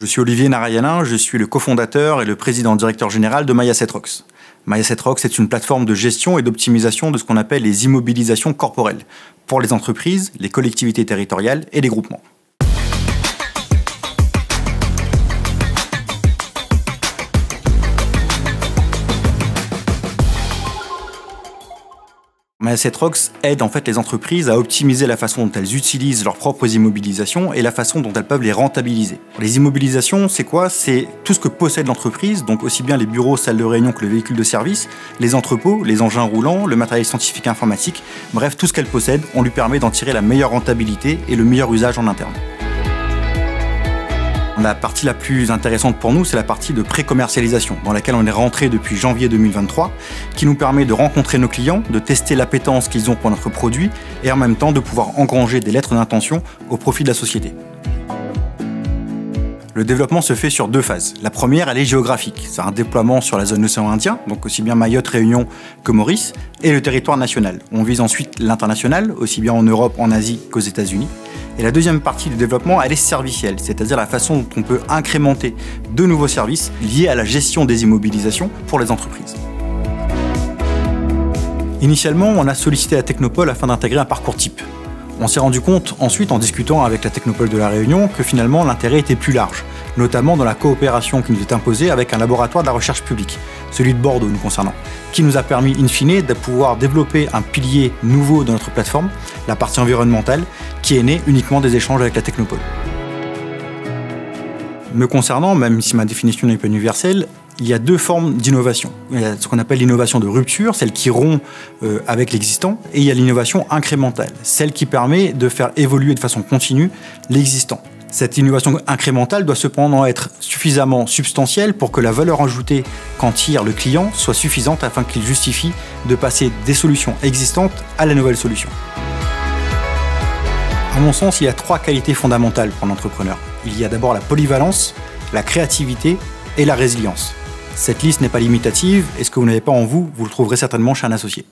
Je suis Olivier Narayanin, je suis le cofondateur et le président directeur général de MyAssetRocks. MyAssetRocks est une plateforme de gestion et d'optimisation de ce qu'on appelle les immobilisations corporelles pour les entreprises, les collectivités territoriales et les groupements. MyAssetRocks aide en fait les entreprises à optimiser la façon dont elles utilisent leurs propres immobilisations et la façon dont elles peuvent les rentabiliser. Les immobilisations, c'est quoi? C'est tout ce que possède l'entreprise, donc aussi bien les bureaux, salles de réunion que le véhicule de service, les entrepôts, les engins roulants, le matériel scientifique et informatique, bref, tout ce qu'elle possède, on lui permet d'en tirer la meilleure rentabilité et le meilleur usage en interne. La partie la plus intéressante pour nous, c'est la partie de pré-commercialisation, dans laquelle on est rentré depuis janvier 2023, qui nous permet de rencontrer nos clients, de tester l'appétence qu'ils ont pour notre produit et en même temps de pouvoir engranger des lettres d'intention au profit de la société. Le développement se fait sur deux phases. La première, elle est géographique. C'est un déploiement sur la zone de l'océan Indien, donc aussi bien Mayotte, Réunion que Maurice, et le territoire national. On vise ensuite l'international, aussi bien en Europe, en Asie qu'aux États-Unis. Et la deuxième partie du développement, elle est servicielle, c'est-à-dire la façon dont on peut incrémenter de nouveaux services liés à la gestion des immobilisations pour les entreprises. Initialement, on a sollicité la Technopole afin d'intégrer un parcours type. On s'est rendu compte ensuite, en discutant avec la Technopole de La Réunion, que finalement l'intérêt était plus large, notamment dans la coopération qui nous est imposée avec un laboratoire de la recherche publique, celui de Bordeaux nous concernant, qui nous a permis in fine de pouvoir développer un pilier nouveau de notre plateforme, la partie environnementale, qui est née uniquement des échanges avec la Technopole. Me concernant, même si ma définition n'est pas universelle, il y a deux formes d'innovation. Il y a ce qu'on appelle l'innovation de rupture, celle qui rompt avec l'existant, et il y a l'innovation incrémentale, celle qui permet de faire évoluer de façon continue l'existant. Cette innovation incrémentale doit cependant être suffisamment substantielle pour que la valeur ajoutée qu'en tire le client soit suffisante afin qu'il justifie de passer des solutions existantes à la nouvelle solution. À mon sens, il y a trois qualités fondamentales pour l'entrepreneur. Il y a d'abord la polyvalence, la créativité et la résilience. Cette liste n'est pas limitative et ce que vous n'avez pas en vous, vous le trouverez certainement chez un associé.